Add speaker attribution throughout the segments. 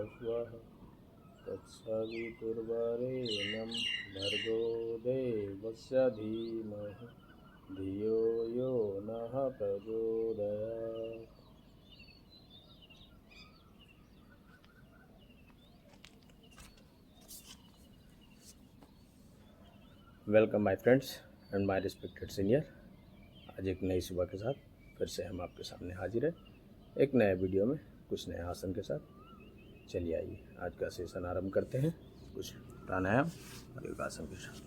Speaker 1: स्वाहा तत्सवितुर्वरेण्यं भर्गो देवस्य धीमहि धियो यो नः प्रचोदयात्। Welcome my friends and my respected senior. आज एक नई सुबह के साथ फिर से हम आपके सामने हाजिर है एक नए वीडियो में कुछ नए आसन के साथ। चलिए आइए आज का सेशन आरंभ करते हैं कुछ प्राणायाम और योगासन के साथ।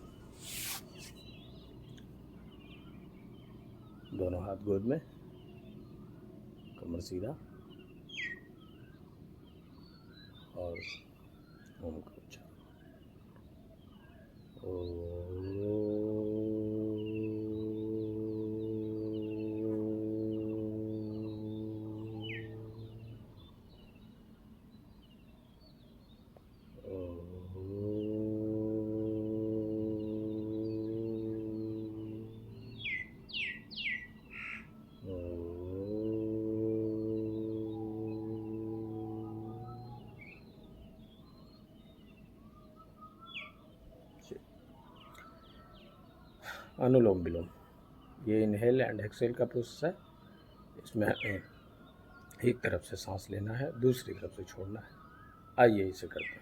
Speaker 1: दोनों हाथ गोद में, कमर सीधा और ओम का उच्चारण। अनुलोम विलोम, ये इनहेल एंड एक्सेल का प्रोसेस है। इसमें हमें एक तरफ से सांस लेना है, दूसरी तरफ से छोड़ना है। आइए इसे करते हैं।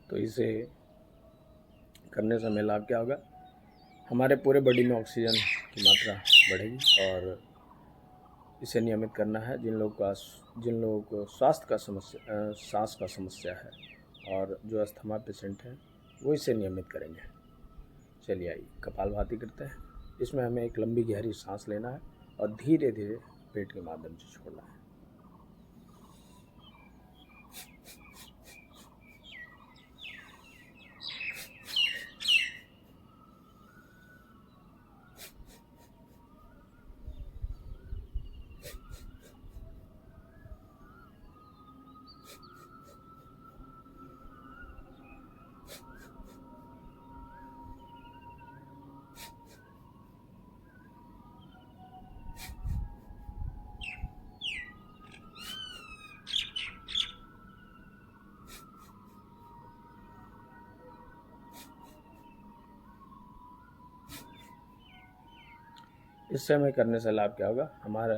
Speaker 1: तो इसे करने से हमें लाभ क्या होगा? हमारे पूरे बॉडी में ऑक्सीजन की मात्रा बढ़ेगी। और इसे नियमित करना है जिन लोगों को सांस का समस्या है और जो अस्थमा पेशेंट हैं वो इसे नियमित करेंगे। चलिए आइए कपालभाति करते हैं। इसमें हमें एक लंबी गहरी सांस लेना है और धीरे धीरे पेट के माध्यम से छोड़ना है। इस समय करने से लाभ क्या होगा? हमारा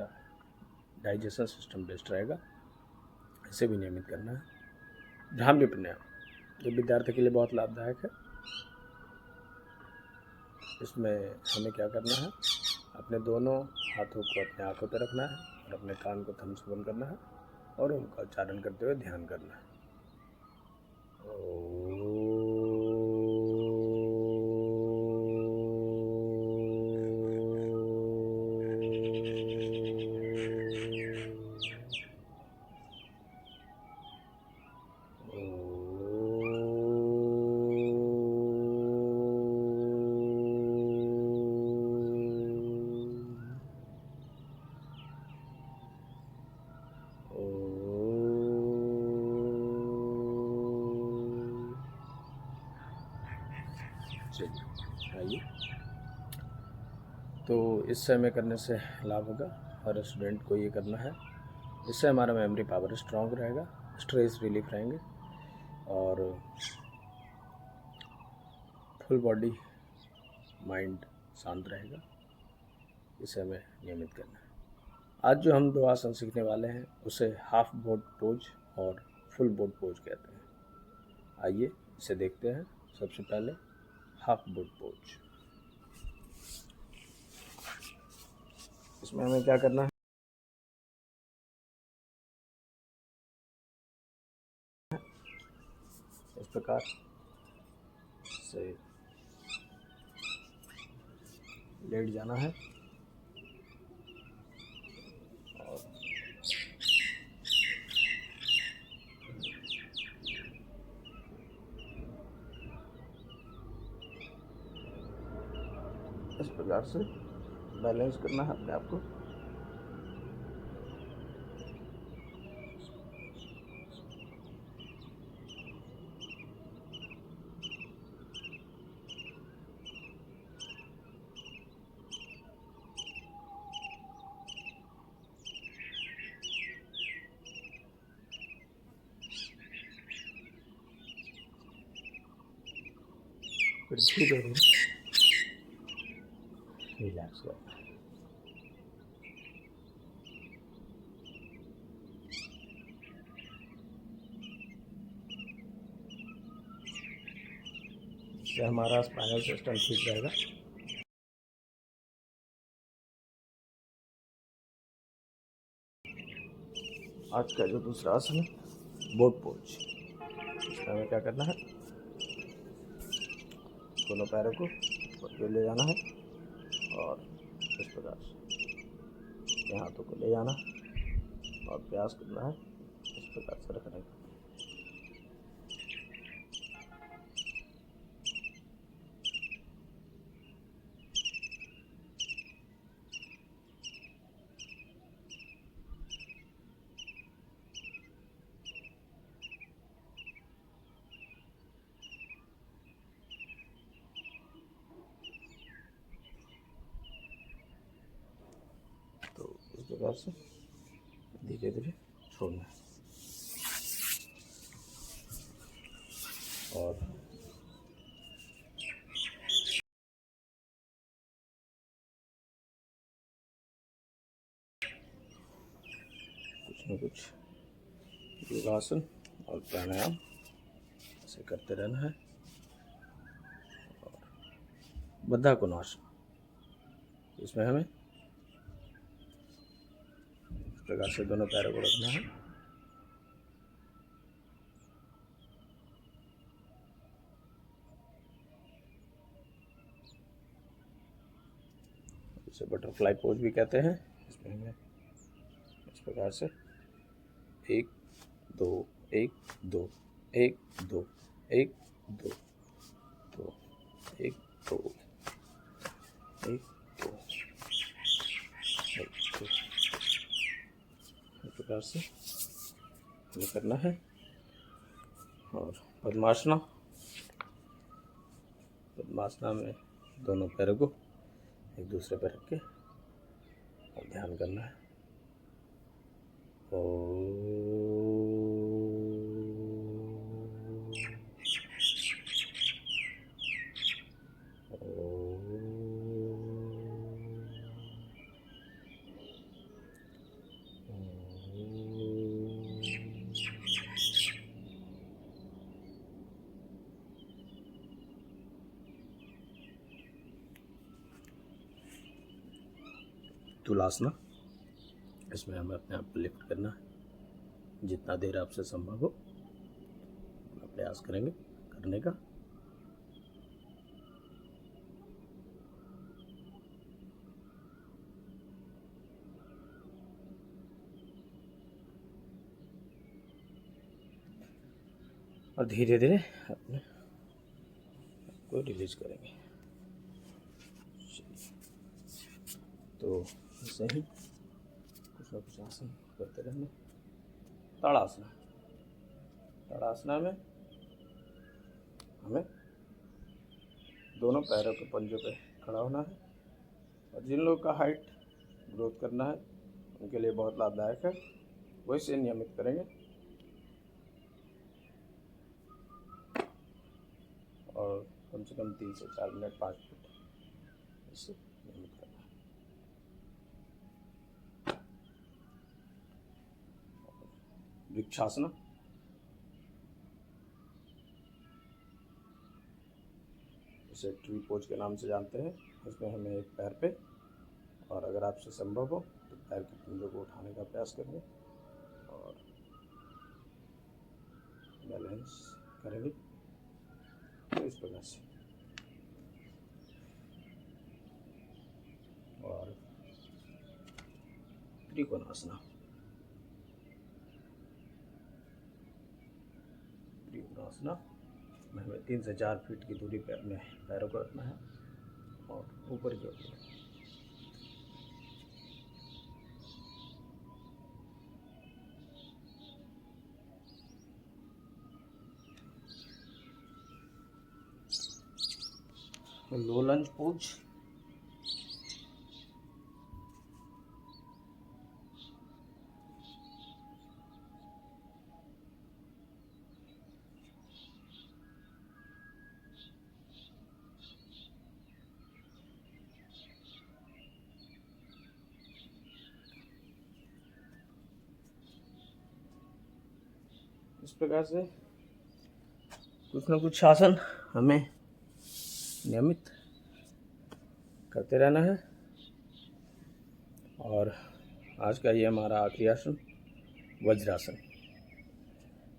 Speaker 1: डाइजेशन सिस्टम बेस्ट रहेगा। इसे भी नियमित करना है। भ्रामरी प्राणायाम, ये विद्यार्थी के लिए बहुत लाभदायक है। इसमें हमें क्या करना है? अपने दोनों हाथों को अपने आंखों पर रखना है और अपने कान को थंब से बंद करना है और उनका उच्चारण करते हुए ध्यान करना है। चलिए आइए। तो इस समय करने से लाभ होगा, हर स्टूडेंट को ये करना है। इससे हमारा मेमोरी पावर स्ट्रांग रहेगा, स्ट्रेस रिलीफ रहेंगे और फुल बॉडी माइंड शांत रहेगा। इसे हमें नियमित करना है। आज जो हम दो आसन सीखने वाले हैं उसे हाफ बोट पोज और फुल बोट पोज कहते हैं। आइए इसे देखते हैं। सबसे पहले हाफ बोट पोज। इसमें हमें क्या करना है? इस प्रकार से लेट जाना है और इस प्रकार से बैलेंस करना है अपने आप को। फिर धीरे धीरे रिलैक्स करना है। इससे हमारा स्पाइनल सिस्टम ठीक रहेगा। आज का जो दूसरा आसन है बोट पोज, इसमें हमें क्या करना है, दोनों पैरों को ऊपर की ओर ले जाना है और इस प्रकार से हाथों को ले जाना और प्रयास करना है इस प्रकार से रखने का। तो इस प्रकार से धीरे धीरे छोड़ना है और कुछ न कुछ योगासन और प्राणायाम ऐसे करते रहना है। और बद्धा कोणासन, इसमें हमें इस प्रकार से दोनों पैरों को रखना है इसे बटरफ्लाई पोज भी कहते हैं। इसमें हमें इस प्रकार से 1 2 1 2 1 2 1 2 2 1 2 1 2 1 2 इस प्रकार से हमें करना है। और पद्मासना, पद्मासना में दोनों पैरों को एक दूसरे पर रख के और ध्यान करना है। तुलासना, इसमें हमें अपने आप को लिफ्ट करना है। जितना देर आपसे संभव हो प्रयास करेंगे करने का। और धीरे धीरे अपने को रिलीज करेंगे। तो ऐसे ही कुछ न कुछ आसन करते रहना। ताड़ासना, ताड़ासना में हमें दोनों पैरों के पंजों पे खड़ा होना है और जिन लोगों का हाइट ग्रोथ करना है उनके लिए बहुत लाभदायक है, वो इसे नियमित करेंगे और कम से कम 3 से 4 मिनट 5 मिनट इसे नियमित करना है। वृक्षासना, इसे ट्री पोज के नाम से जानते हैं। इसमें हमें एक पैर पे और अगर आपसे संभव हो तो पैर के पंजों को उठाने का प्रयास करेंगे और बैलेंस करेंगे तो इस प्रकार से। और त्रिकोणासना, त्रिकोणासना में हमें 3 से 4 फीट की दूरी पर अपने पैरों को रखना है और ऊपर की ओर। लो लंज पोज, इस प्रकार से कुछ न कुछ आसन हमें नियमित करते रहना है। और आज का ये हमारा आखिरी आसन वज्रासन,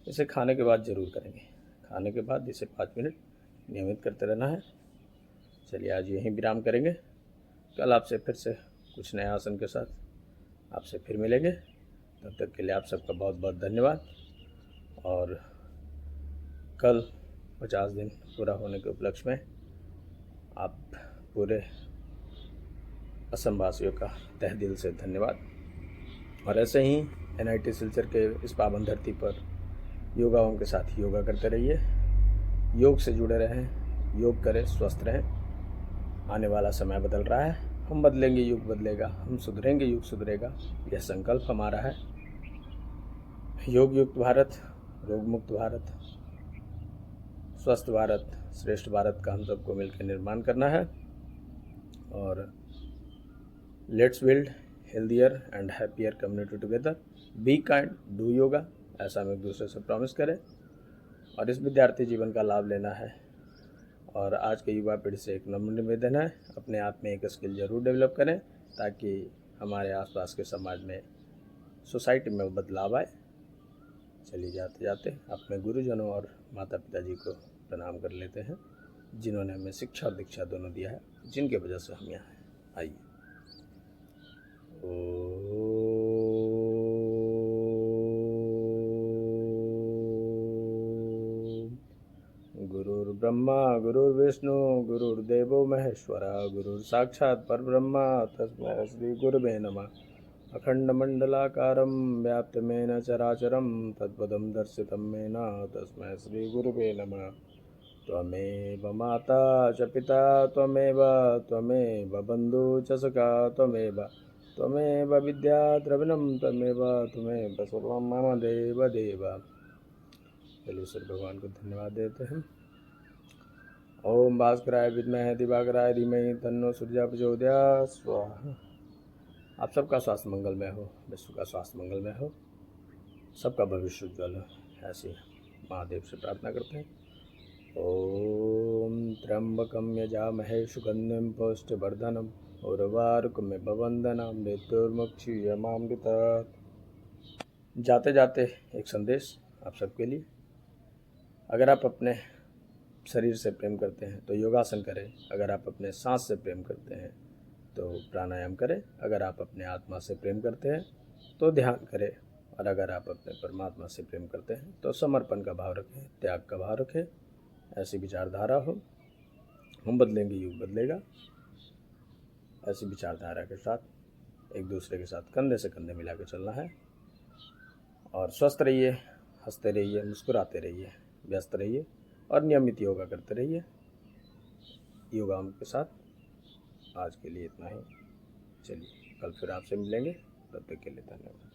Speaker 1: इसे खाने के बाद ज़रूर करेंगे। खाने के बाद इसे 5 मिनट नियमित करते रहना है। चलिए आज यहीं विराम करेंगे। कल आपसे फिर से कुछ नए आसन के साथ आपसे फिर मिलेंगे। तब तक के लिए आप सबका बहुत बहुत धन्यवाद। और कल 50 दिन पूरा होने के उपलक्ष्य में आप पूरे असम वासियों का तहे दिल से धन्यवाद। और ऐसे ही NIT सिलचर के इस पावन धरती पर योगाओं के साथ योगा करते रहिए, योग से जुड़े रहें, योग करें, स्वस्थ रहें। आने वाला समय बदल रहा है, हम बदलेंगे, युग बदलेगा, हम सुधरेंगे, युग सुधरेगा, यह संकल्प हमारा है। योग युक्त भारत, रोग मुक्त भारत, स्वस्थ भारत, श्रेष्ठ भारत का हम सबको मिलकर निर्माण करना है। और let's build healthier and happier community together. Be kind, do yoga, ऐसा हम एक दूसरे से प्रॉमिस करें। और इस विद्यार्थी जीवन का लाभ लेना है। और आज के युवा पीढ़ी से एक नम्र निवेदन है, अपने आप में एक स्किल ज़रूर डेवलप करें ताकि हमारे आसपास के समाज में, सोसाइटी में बदलाव आए। चलिए जाते जाते अपने गुरुजनों और माता पिता जी को प्रणाम कर लेते हैं, जिन्होंने हमें शिक्षा और दीक्षा दोनों दिया है, जिनके वजह से हम यहाँ हैं। आइए। गुरुर्ब्रह्मा गुरुर्विष्णु गुरुर्देवो महेश्वरा, गुरुर् साक्षात् परब्रह्म तस्मै श्री गुरुवे नमः। अखण्डमण्डलाकारं व्याप्तमेन चराचरं तत्पदं दर्शितं येन तस्मै श्री गुरुवे नमः। त्वमेव माता च पिता त्वमेव त्वमेव बन्धु च सखा त्वमेव विद्या द्रविणं त्वमेव सर्वं मम देव देव। चलिए सर भगवान को धन्यवाद देते हैं। ओम भास्कराय विद्महे दिवाकराय धीमहि तन्नो सूर्यः प्रचोदयात् स्वाहा। आप सबका स्वास्थ्य मंगलमय हो, विश्व का स्वास्थ्य मंगलमय हो, सबका भविष्य उज्ज्वल हो, ऐसे महादेव से प्रार्थना करते हैं। ओम त्र्यंबकं यजामहे सुगंधिं पुष्टिवर्धनम् उर्वारुकमिव वन्दनान् मृत्युर्मुक्षीयमामृतात्। जाते जाते एक संदेश आप सबके लिए। अगर आप अपने शरीर से प्रेम करते हैं तो योगासन करें। अगर आप अपने सांस से प्रेम करते हैं तो प्राणायाम करें। अगर आप अपने आत्मा से प्रेम करते हैं तो ध्यान करें। और अगर आप अपने परमात्मा से प्रेम करते हैं तो समर्पण का भाव रखें, त्याग का भाव रखें। ऐसी विचारधारा हो, हम बदलेंगे, युग बदलेगा। ऐसी विचारधारा के साथ एक दूसरे के साथ कंधे से कंधे मिला के चलना है। और स्वस्थ रहिए, हंसते रहिए, मुस्कुराते रहिए, व्यस्त रहिए और नियमित योगा करते रहिए। योगा के साथ आज के लिए इतना ही। चलिए कल फिर आपसे मिलेंगे, तब तक के लिए धन्यवाद।